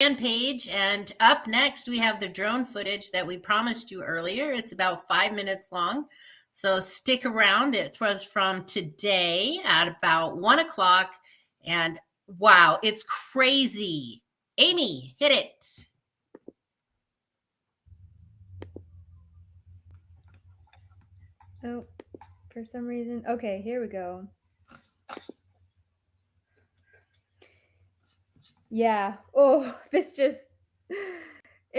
Page, and up next we have the drone footage that we promised you earlier. It's about 5 minutes long, so stick around. It was from today at about 1 o'clock, and wow, it's crazy. Amy, hit it. Oh, for some reason. Okay, here we go. Yeah. Oh, it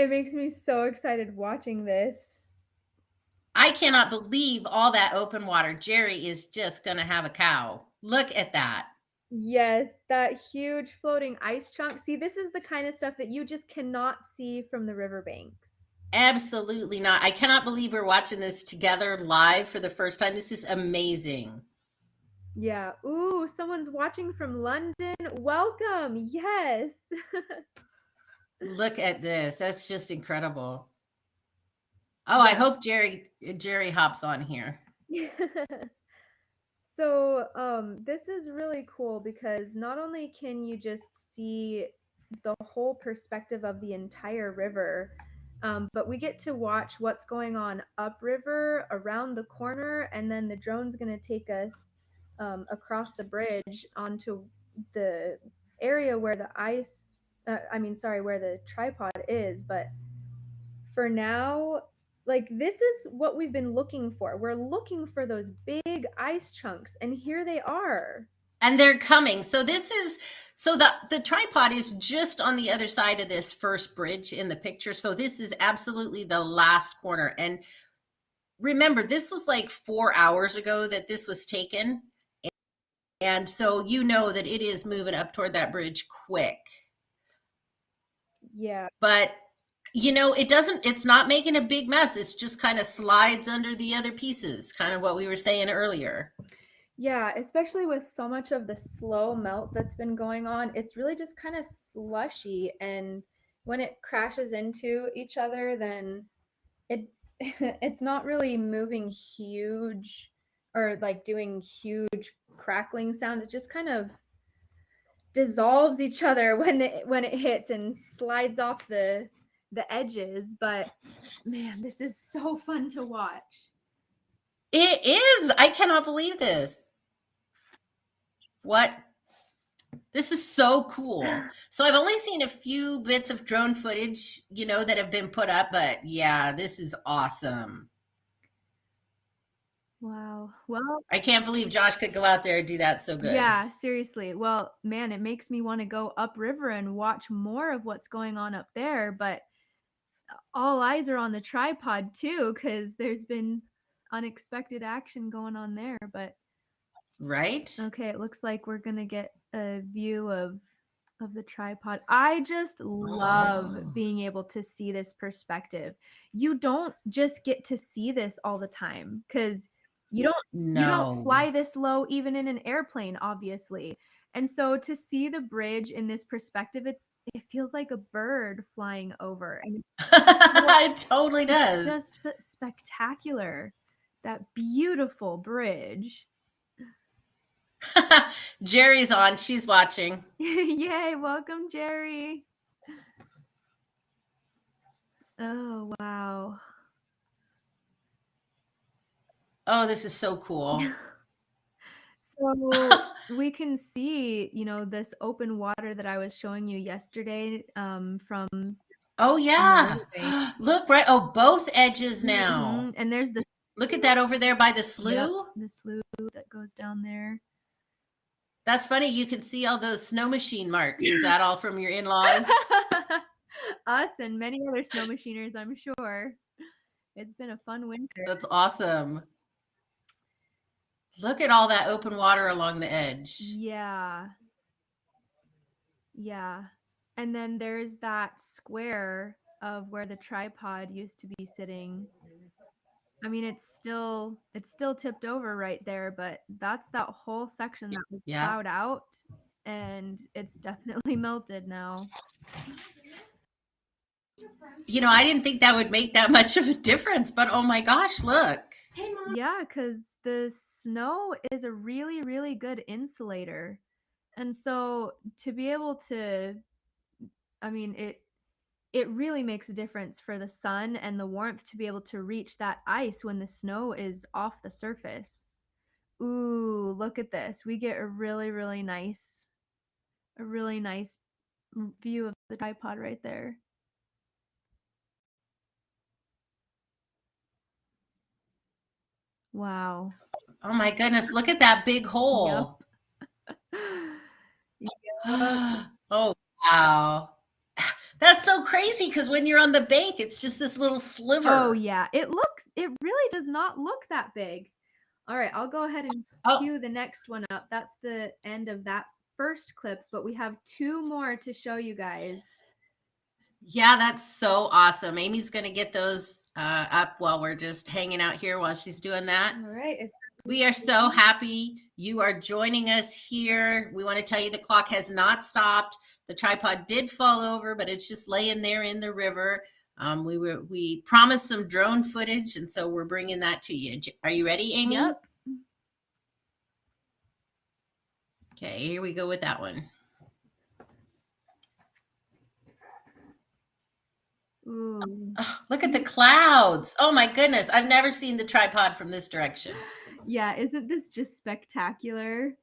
makes me so excited watching this. I cannot believe all that open water. Jerry is just gonna have a cow. Look at that. Yes, that huge floating ice chunk. See, this is the kind of stuff that you just cannot see from the riverbanks. Absolutely not. I cannot believe we're watching this together live for the first time. This is amazing. Yeah. Ooh, someone's watching from London. Welcome. Yes. Look at this. That's just incredible. Oh, I Yeah. hope Jerry hops on here. So, this is really cool because not only can you just see the whole perspective of the entire river, but we get to watch what's going on upriver, around the corner, and then the drone's going to take us across the bridge onto the area where the where the tripod is. But for now, like, this is what we've been looking for. We're looking for those big ice chunks, and here they are. And they're coming. So the tripod is just on the other side of this first bridge in the picture. So this is absolutely the last corner. And remember, this was like 4 hours ago that this was taken. And so you know that it is moving up toward that bridge quick. Yeah. But it's not making a big mess. It's just kind of slides under the other pieces, kind of what we were saying earlier. Yeah, especially with so much of the slow melt that's been going on, it's really just kind of slushy, and when it crashes into each other, then it it's not really moving huge or like doing huge crackling sounds. It just kind of dissolves each other when it hits and slides off the edges. But man, this is so fun to watch. It is. I cannot believe this. What? This is so cool. So I've only seen a few bits of drone footage, that have been put up, but yeah, this is awesome. Wow. Well, I can't believe Josh could go out there and do that so good. yeah, seriously. Well, man, it makes me want to go upriver and watch more of what's going on up there, but all eyes are on the tripod too, because there's been unexpected action going on there. But Right? okay, it looks like we're gonna get a view of the tripod. I just love being able to see this perspective. You don't just get to see this all the time, because you don't No. fly this low even in an airplane, obviously. And so to see the bridge in this perspective, it feels like a bird flying over, and It totally it's does. just spectacular. That beautiful bridge. Jerry's on. She's watching. Yay, welcome, Jerry. Oh, wow. Oh, this is so cool. So we can see, this open water that I was showing you yesterday, from Oh, from the yeah. riverbank. Look, right. Oh, both edges now. And there's the Look at that over there by the yep, slough. the slough that goes down there. That's funny. You can see all those snow machine marks. Is that all from your in-laws? Us and many other snow machiners, I'm sure. It's been a fun winter. That's awesome. Look at all that open water along the edge. Yeah. Yeah. And then there's that square of where the tripod used to be sitting. I mean, it's still tipped over right there, but that's that whole section that was Yeah. plowed out, and it's definitely melted now. I didn't think that would make that much of a difference, but oh my gosh, look. Yeah, because the snow is a really, really good insulator. And so to be able to I mean, it really makes a difference for the sun and the warmth to be able to reach that ice when the snow is off the surface. Ooh, look at this. We get a really nice view of the tripod right there. Wow. Oh my goodness, look at that big Yep. hole. Yep. Oh, wow. That's so crazy because when you're on the bank, it's just this little Oh sliver. yeah, it really does not look that big. All right, I'll go ahead and Oh, cue the next one up. That's the end of that first clip, but we have 2 more to show you guys. yeah, that's so awesome. Amy's going to get those up while we're just hanging out here while she's doing that. All right, it's We are so happy you are joining us here. We want to tell you the clock has not stopped. The tripod did fall over, but it's just laying there in the river. We promised some drone footage, and so we're bringing that to you. Are you ready, Amy? Yep. Okay, here we go with that one. Ooh. Oh, look at the clouds. Oh my goodness. I've never seen the tripod from this direction. Yeah, isn't this just spectacular?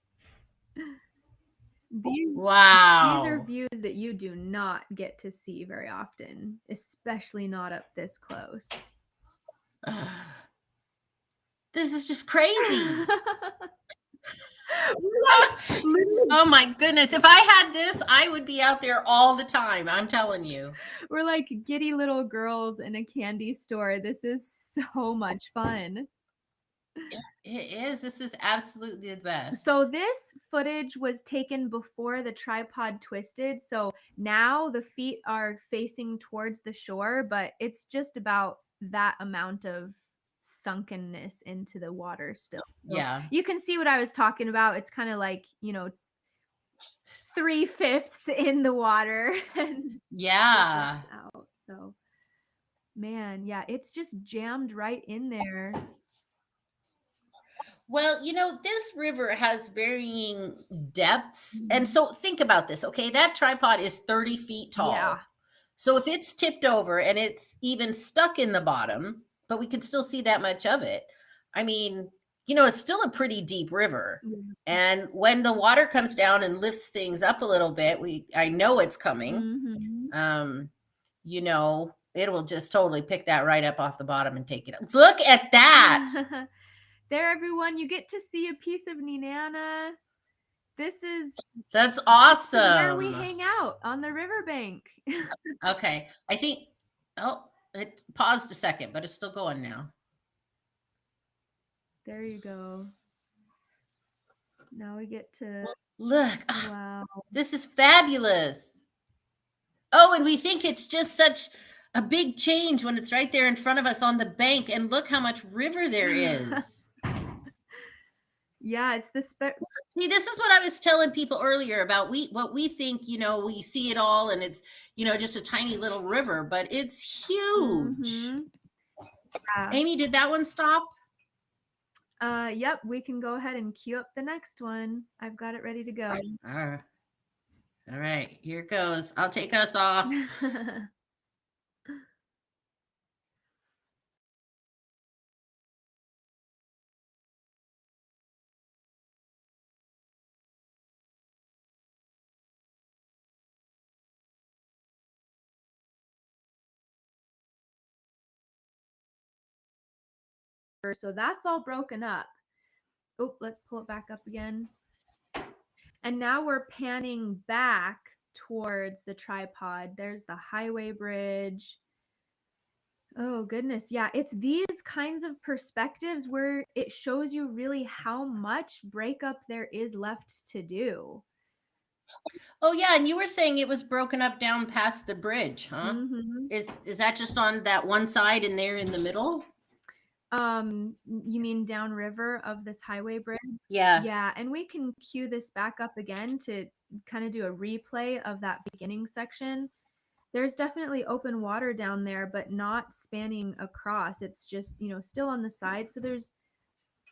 These are Wow. views that you do not get to see very often, especially not up this close. This is just crazy. Literally, Oh my goodness. If I had this, I would be out there all the time. I'm telling you. we're like giddy little girls in a candy store. This is so much fun. It is. This is absolutely the best. So this footage was taken before the tripod twisted. So now the feet are facing towards the shore, but it's just about that amount of sunkenness into the water still. So Yeah. you can see what I was talking about. It's kind of like, 3/5 in the water and Yeah. out. So man, yeah, it's just jammed right in there. Well, this river has varying depths. And so think about this, okay? That tripod is 30 feet tall. Yeah. So if it's tipped over and it's even stuck in the bottom, but we can still see that much of it, I mean, it's still a pretty deep river. And when the water comes down and lifts things up a little bit, I know it's coming. Mhm. It will just totally pick that right up off the bottom and take it up. Look at that. There, everyone, you get to see a piece of Nenana. This is That's where we awesome. hang out on the riverbank. Okay. I think, it paused a second, but it's still going now. There you go. Now we get to Look, wow. this is fabulous. Oh, and we think it's just such a big change when it's right there in front of us on the bank. And look how much river there is. Yeah, it's the See, this is what I was telling people earlier about what we think, we see it all and it's, just a tiny little river, but it's huge. Yeah. Amy, did that one stop? Yep, we can go ahead and queue up the next one. I've got it ready to go. All right, here it goes. I'll take us off. So that's all broken up. Oh, let's pull it back up again. And now we're panning back towards the tripod. There's the highway bridge. Oh, goodness. Yeah, it's these kinds of perspectives where it shows you really how much breakup there is left to do. Oh yeah, and you were saying it was broken up down past the bridge, huh? Mm-hmm. Is that just on that one side and there in the middle? You mean downriver of this highway bridge? Yeah. Yeah, and we can cue this back up again to kind of do a replay of that beginning section. There's definitely open water down there, but not spanning across. It's just, still on the side. So there's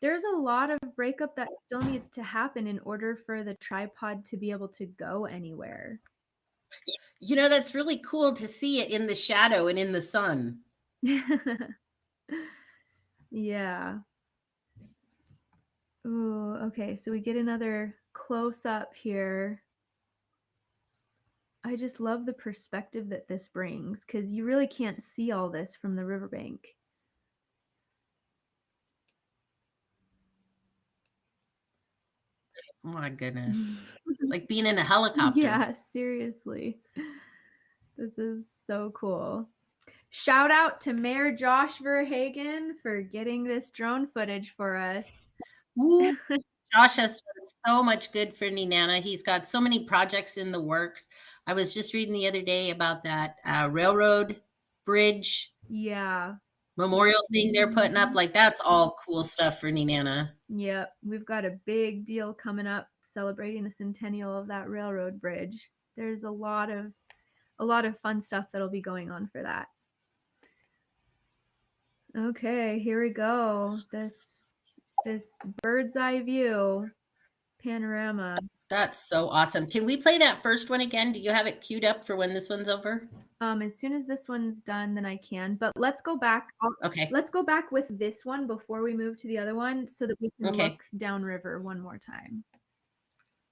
a lot of breakup that still needs to happen in order for the tripod to be able to go anywhere. You know, that's really cool to see it in the shadow and in the sun. Yeah. Ooh, okay, so we get another close up here. I just love the perspective that this brings because you really can't see all this from the riverbank. Oh my goodness. It's like being in a helicopter. Yeah, seriously. This is so cool. Shout out to Mayor Josh Verhagen for getting this drone footage for us. Woo. Josh has done so much good for Nenana. He's got so many projects in the works. I was just reading the other day about that railroad bridge Yeah. memorial thing they're putting up. Like, that's all cool stuff for Nenana. Yep. We've got a big deal coming up celebrating the centennial of that railroad bridge. There's a lot of fun stuff that'll be going on for that. Okay, here we go. This bird's eye view panorama. That's so awesome. Can we play that first one again? Do you have it queued up for when this one's over? As soon as this one's done, then I can. But let's go back. Okay. Let's go back with this one before we move to the other one so that we can Okay. look downriver one more time.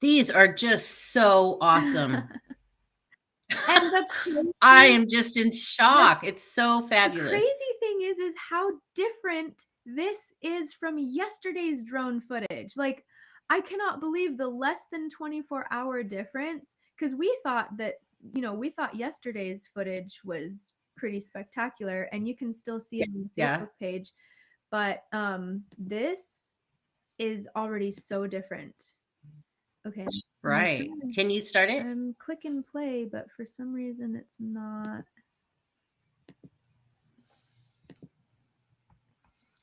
These are just so awesome. And the I am just in shock. It's so the fabulous. crazy thing is how different this is from yesterday's drone footage. Like, I cannot believe the less than 24-hour difference because we thought that, we thought yesterday's footage was pretty spectacular and you can still see it on the Yeah. Facebook page. But this is already so different. Okay. Right. Can you start it? I'm clicking play, but for some reason it's not.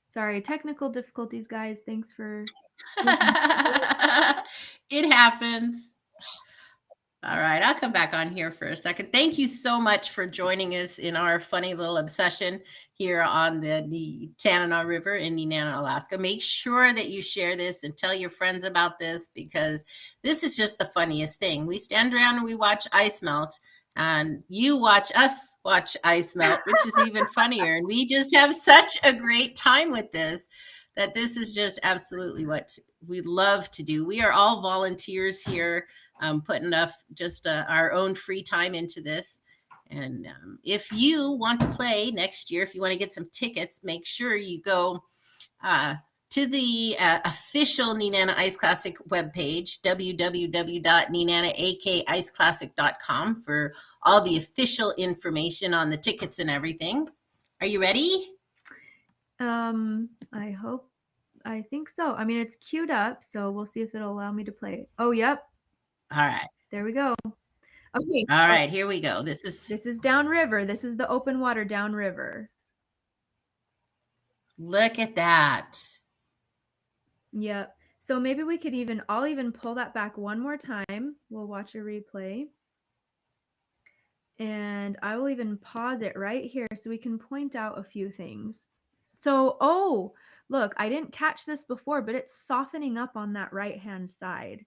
Sorry, technical difficulties, guys. Thanks for. It happens. All right, I'll come back on here for a second. Thank you so much for joining us in our funny little obsession here on the Tanana River in Nenana, Alaska. Make sure that you share this and tell your friends about this because this is just the funniest thing. We stand around and we watch ice melt, and you watch us watch ice melt, which is even funnier. And we just have such a great time with this that this is just absolutely what we love to do. We are all volunteers here, putting our own free time into this. And if you want to play next year, if you want to get some tickets, make sure you go to the official Nenana Ice Classic webpage, www.nenanaakiceclassic.com, for all the official information on the tickets and everything. Are you ready? I think so. I mean, it's queued up, so we'll see if it'll allow me to play. Oh, yep. All right. There we go. Okay. All right, here we go. This is downriver. This is the open water downriver. Look at that. Yep. So maybe we could I'll even pull that back one more time. We'll watch a replay. And I will even pause it right here so we can point out a few things. So, oh, look, I didn't catch this before, but it's softening up on that right-hand side.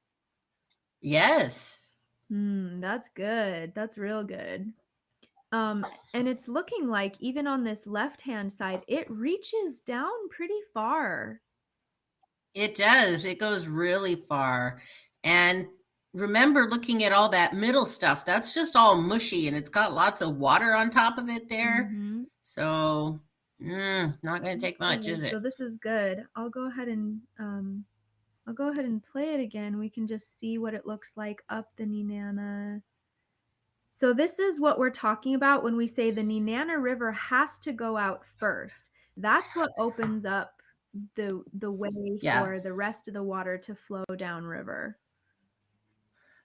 Yes. That's good. That's real good. And it's looking like even on this left-hand side, it reaches down pretty far. It does. It goes really far. And remember looking at all that middle stuff, that's just all mushy and it's got lots of water on top of it there. Mm-hmm. So not going to take much, is it? So this is good. I'll go ahead and play it again. We can just see what it looks like up the Nenana. So this is what we're talking about when we say the Nenana River has to go out first. That's what opens up the way for the rest of the water to flow downriver.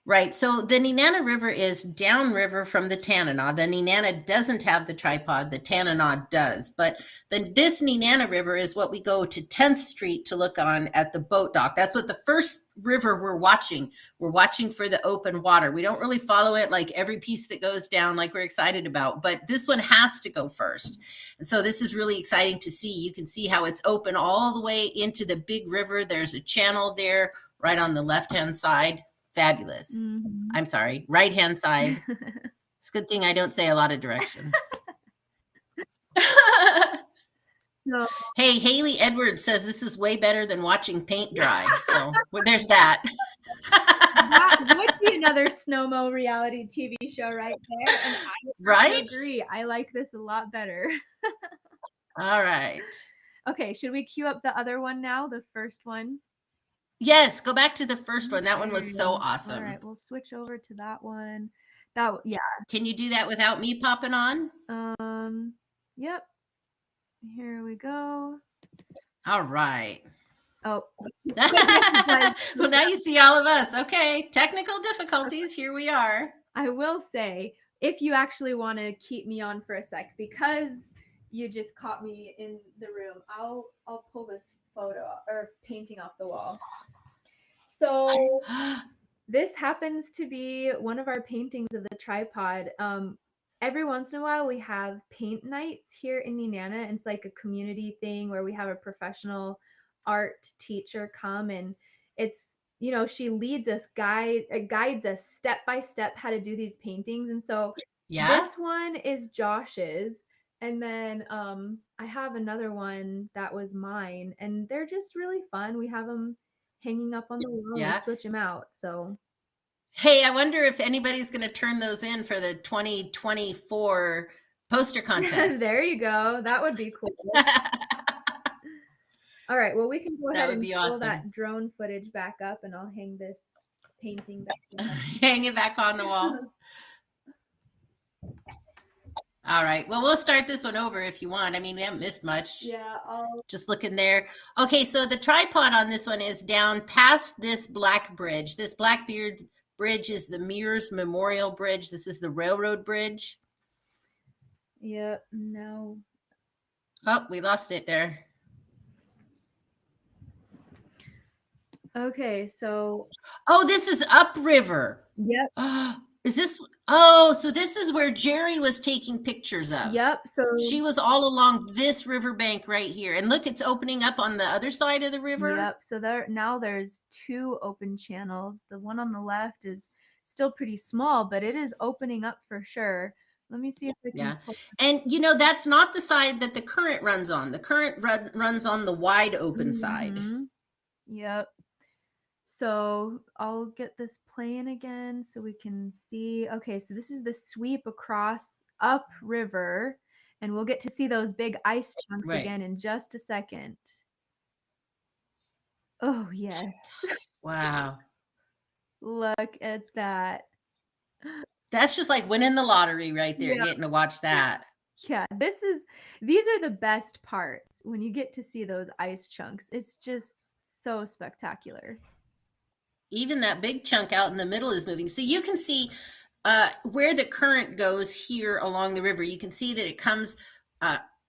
Right. So the Nenana River is downriver from the Tanana. The Nenana doesn't have the tripod. The Tanana does. But this Nenana River is what we go to 10th Street to look on at the boat dock. That's what the first river we're watching. We're watching for the open water. We don't really follow it like every piece that goes down like we're excited about. But this one has to go first. And so this is really exciting to see. You can see how it's open all the way into the big river. There's a channel there right on the left-hand side Fabulous. Mhm. I'm sorry, right-hand side. It's a good thing I don't say a lot of directions. So Hey, Haley Edwards says this is way better than watching paint dry. So well, there's that. that would be another Snowmo reality TV show right there, and I would have to Right? agree. I like this a lot better. All right. Okay, should we queue up the other one now, the first one? Yes, go back to the first one. That one was so Okay. awesome. Alright, we'll switch over to that one. That yeah. Can you do that without me popping on? Yep. Here we go. All right. Oh. Well, now you see all of us. Okay, technical difficulties. Here we are. I will say, if you actually want to keep me on for a sec, because you just caught me in the room, I'll pull this photo or painting off the wall. So this happens to be one of our paintings of the tripod. Every once in a while, we have paint nights here in Nenana. And it's like a community thing where we have a professional art teacher come, and it's she leads us, guides us step by step how to do these paintings. And so Yeah. this one is Josh's, and then I have another one that was mine, and they're just really fun. We have them hanging up on the wall Yeah. and switch them out. So Hey, I wonder if anybody's going to turn those in for the 2024 poster contest. there you go. That would be cool. All right. Well, we can go That ahead would and be pull awesome. that drone footage back up, and I'll hang this painting back up. Hang it back on the wall. All right. Well, we'll start this one over if you want. I mean, we haven't missed much. Yeah, I'll Just looking there. Okay, so the tripod on this one is down past this black bridge. This Blackbeard Bridge is the Mears Memorial Bridge. This is the railroad bridge. Yep. No. Oh, we lost it there. Okay, so Oh, this is upriver. yep. Is this? Oh, so this is where Jerry was taking pictures of. Yep. So She was all along this riverbank right here. And look, it's opening up on the other side of the river. Yep. So there's two open channels. The one on the left is still pretty small, but it is opening up for sure. Let me see if I can. Yeah. And that's not the side that the current runs on. The current runs on the wide open side. Yep. So I'll get this playing again so we can see. Okay, so this is the sweep across upriver, and we'll get to see those big ice chunks again in just a second. Oh, yes. Wow. Look at that. That's just like winning the lottery right there, getting to watch that. Yeah, these are the best parts when you get to see those ice chunks. It's just so spectacular. Even that big chunk out in the middle is moving. So you can see where the current goes here along the river. You can see that it comes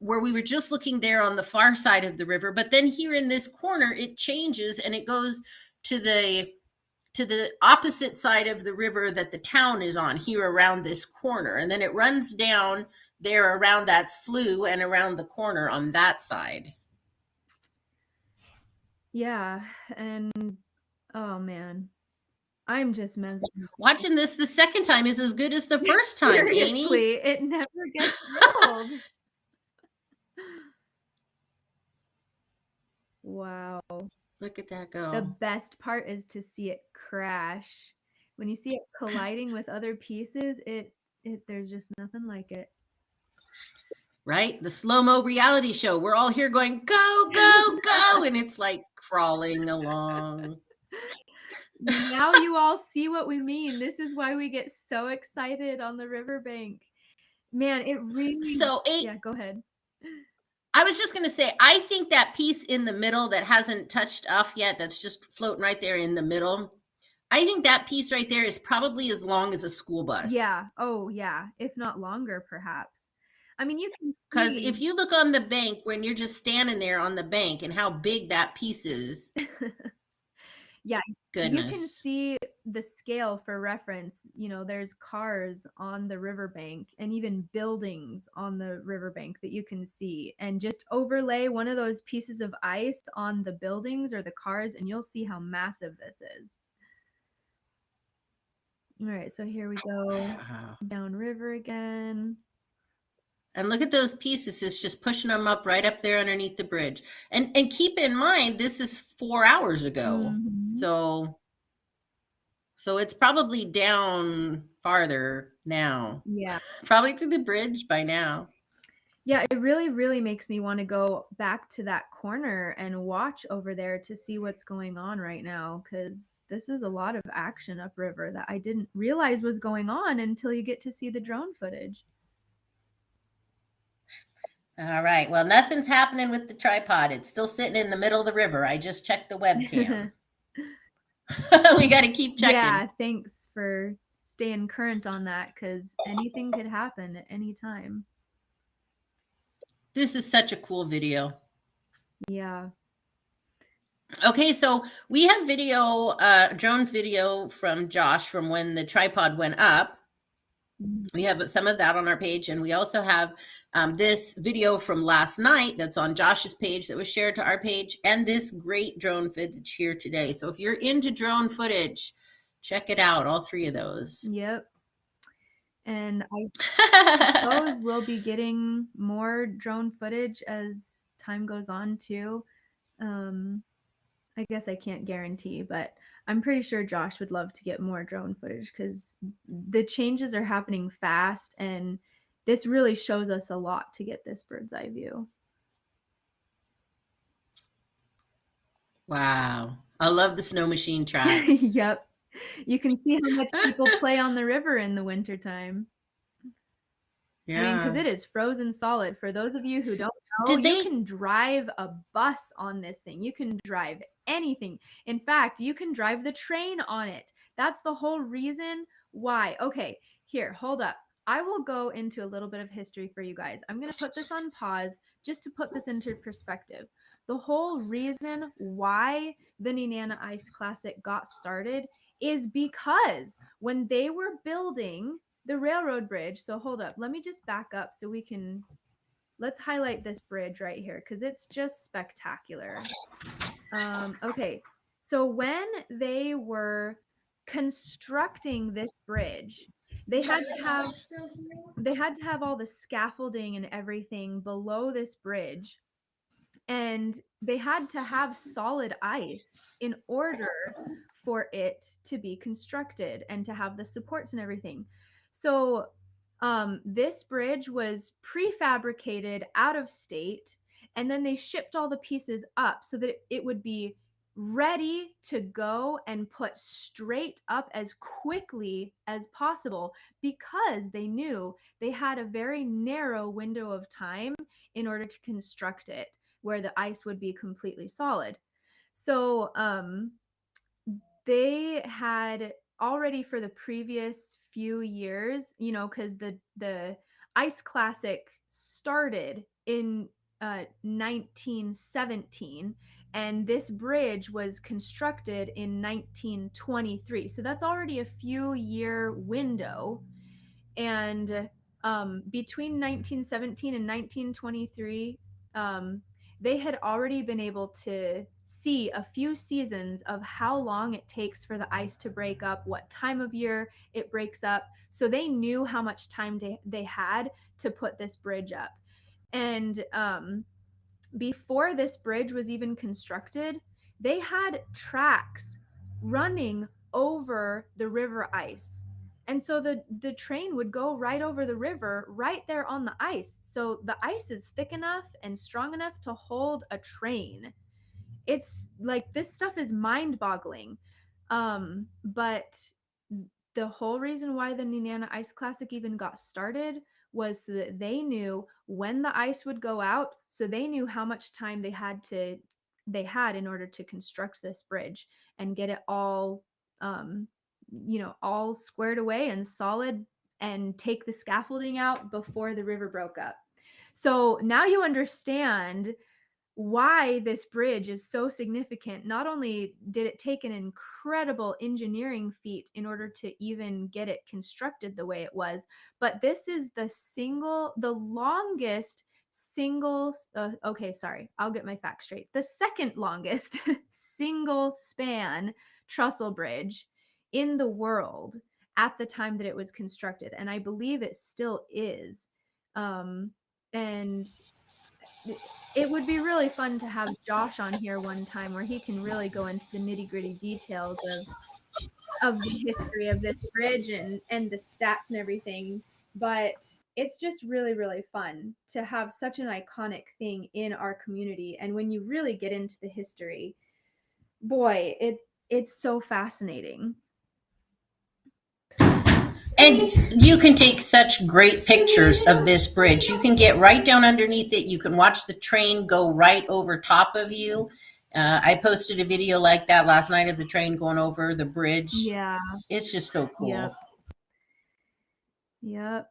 where we were just looking there on the far side of the river. But then here in this corner, it changes and it goes to the opposite side of the river that the town is on here around this corner. And then it runs down there around that slough and around the corner on that side. Yeah, and oh man, I'm just mesmerized. Watching this the second time is as good as the first time, Amy. Seriously, it never gets old. Wow. Look at that go. The best part is to see it crash. When you see it colliding with other pieces, there's just nothing like it. Right? The slow-mo reality show. We're all here going, go, go, go. And it's like crawling along. Now you all see what we mean. This is why we get so excited on the riverbank. Man, it really. So, yeah, go ahead. I was just going to say, I think that piece in the middle that hasn't touched off yet, that's just floating right there in the middle, I think that piece right there is probably as long as a school bus. Yeah. Oh, yeah. If not longer, perhaps. I mean, you can see. Because if you look on the bank when you're just standing there on the bank and how big that piece is. Yeah. Goodness. You can see the scale for reference. There's cars on the riverbank and even buildings on the riverbank that you can see. And just overlay one of those pieces of ice on the buildings or the cars, and you'll see how massive this is. All right, so here we go Wow. downriver again. And look at those pieces. It's just pushing them up right up there underneath the bridge. And keep in mind, this is 4 hours ago. Mhm. So it's probably down farther now. Yeah. Probably to the bridge by now. Yeah, it really, really makes me want to go back to that corner and watch over there to see what's going on right now, because this is a lot of action upriver that I didn't realize was going on until you get to see the drone footage. All right. Well, nothing's happening with the tripod. It's still sitting in the middle of the river. I just checked the webcam. We got to keep checking. Yeah, thanks for staying current on that, because anything could happen at any time. This is such a cool video. Yeah. Okay, so we have video, drone video from Josh from when the tripod went up. We have some of that on our page, and we also have this video from last night that's on Josh's page that was shared to our page, and this great drone footage here today. So if you're into drone footage, check it out, all three of those. Yep. And I suppose we'll be getting more drone footage as time goes on too. I guess I can't guarantee, but I'm pretty sure Josh would love to get more drone footage because the changes are happening fast, and this really shows us a lot to get this bird's eye view. Wow. I love the snow machine tracks. Yep. You can see how much people play on the river in the wintertime. I mean, because Yeah. it is frozen solid. For those of you who don't know, Did you they? can drive a bus on this thing. You can drive anything. In fact, you can drive the train on it. That's the whole reason why. Okay, here, hold up. I will go into a little bit of history for you guys. I'm going to put this on pause just to put this into perspective. The whole reason why the Nenana Ice Classic got started is because when they were building the railroad bridge. So hold up. Let me just back up so we can let's highlight this bridge right here because it's just spectacular. Okay. So when they were constructing this bridge, they had to have all the scaffolding and everything below this bridge, and they had to have solid ice in order for it to be constructed and to have the supports and everything. So this bridge was prefabricated out of state, and then they shipped all the pieces up so that it would be ready to go and put straight up as quickly as possible, because they knew they had a very narrow window of time in order to construct it where the ice would be completely solid. So they had already for the previous few years, because the Ice Classic started in 1917, and this bridge was constructed in 1923. So that's already a few year window. And between 1917 and 1923, they had already been able to see a few seasons of how long it takes for the ice to break up, what time of year it breaks up. So they knew how much time they had to put this bridge up. And before this bridge was even constructed, they had tracks running over the river ice. And so the train would go right over the river, right there on the ice. So the ice is thick enough and strong enough to hold a train. It's like this stuff is mind-boggling. But the whole reason why the Nenana Ice Classic even got started was so that they knew when the ice would go out, so they knew how much time they had in order to construct this bridge and get it all all squared away and solid, and take the scaffolding out before the river broke up. So now you understand why this bridge is so significant. Not only did it take an incredible engineering feat in order to even get it constructed the way it was, but this is the longest single, okay, sorry, I'll get my facts straight. The second longest single span trestle bridge in the world, at the time that it was constructed, and I believe it still is. And it would be really fun to have Josh on here one time where he can really go into the nitty-gritty details of the history of this bridge and the stats and everything. But it's just really, really fun to have such an iconic thing in our community. And when you really get into the history, boy, it's so fascinating. And you can take such great pictures of this bridge. You can get right down underneath it. You can watch the train go right over top of you. I posted a video like that last night of the train going over the bridge. Yeah. It's just so cool. Yep.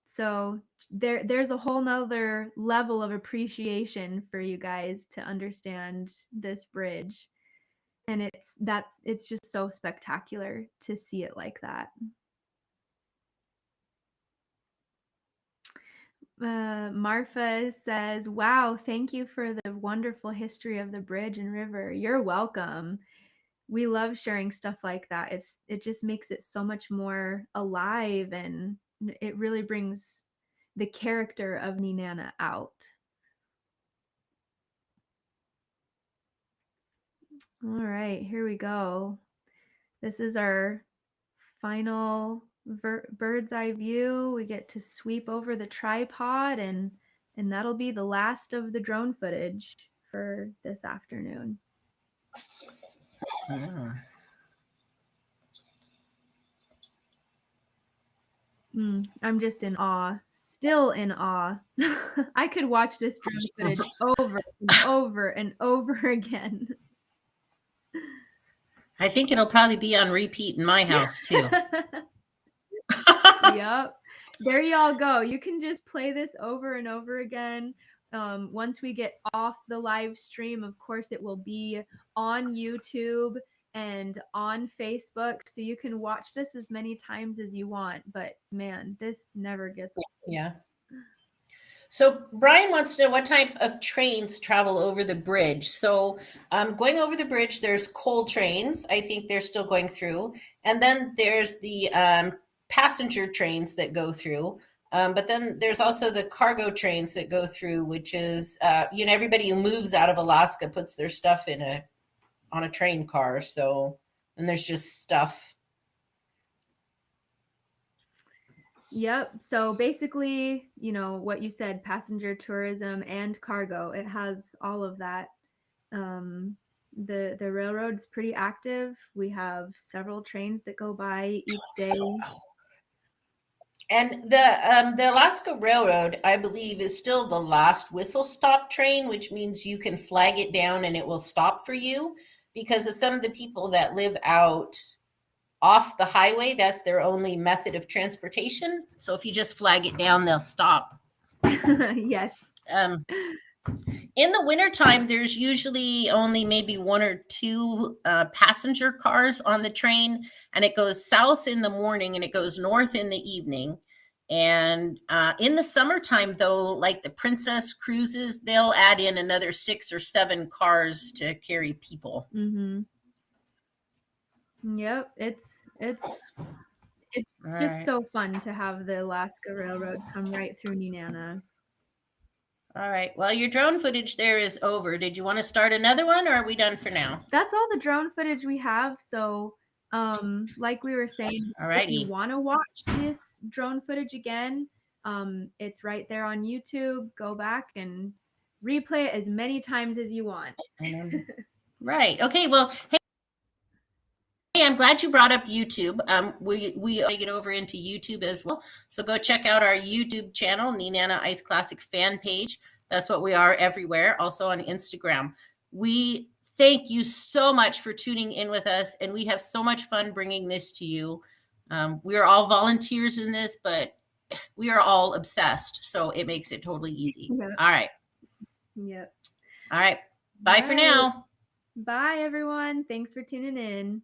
So there's a whole nother level of appreciation for you guys to understand this bridge. And it's just so spectacular to see it like that. Marfa says, wow, thank you for the wonderful history of the bridge and river. You're welcome. We love sharing stuff like that. It just makes it so much more alive, and it really brings the character of Nenana out. All right, here we go. This is our final bird's eye view. We get to sweep over the tripod, and that'll be the last of the drone footage for this afternoon. I'm just in awe, still in awe. I could watch this drone footage over and over and over again. I think it'll probably be on repeat in my house too. Yep. There y'all go. You can just play this over and over again. Once we get off the live stream, of course, it will be on YouTube and on Facebook, so you can watch this as many times as you want. But man, this never gets old. Yeah. So Brian wants to know what type of trains travel over the bridge. So going over the bridge, there's coal trains. I think they're still going through. And then there's the passenger trains that go through. But then there's also the cargo trains that go through, which is, everybody who moves out of Alaska puts their stuff on a train car. So then there's just stuff. Yep. So basically, what you said, passenger tourism and cargo, it has all of that. The railroad's pretty active. We have several trains that go by each day. And the Alaska Railroad, I believe, is still the last whistle stop train, which means you can flag it down and it will stop for you, because of some of the people that live out off the highway, that's their only method of transportation. So if you just flag it down, they'll stop. Yes. In the wintertime, there's usually only maybe one or two passenger cars on the train, and it goes south in the morning and it goes north in the evening. And in the summertime, though, like the Princess cruises, they'll add in another 6 or 7 cars to carry people. Mm-hmm. Yep, it's just right. So fun to have the Alaska Railroad come right through Nenana. All right. Well, your drone footage there is over. Did you want to start another one, or are we done for now? That's all the drone footage we have. So, like we were saying, if you want to watch this drone footage again, it's right there on YouTube. Go back and replay it as many times as you want. Right. Okay. Well, hey, I'm glad you brought up YouTube. We get over into YouTube as well. So go check out our YouTube channel, Nenana Ice Classic fan page. That's what we are everywhere. Also on Instagram. We thank you so much for tuning in with us, and we have so much fun bringing this to you. We are all volunteers in this, but we are all obsessed, so it makes it totally easy. Yeah. All right. Yep. All right. Bye for now. Bye, everyone. Thanks for tuning in.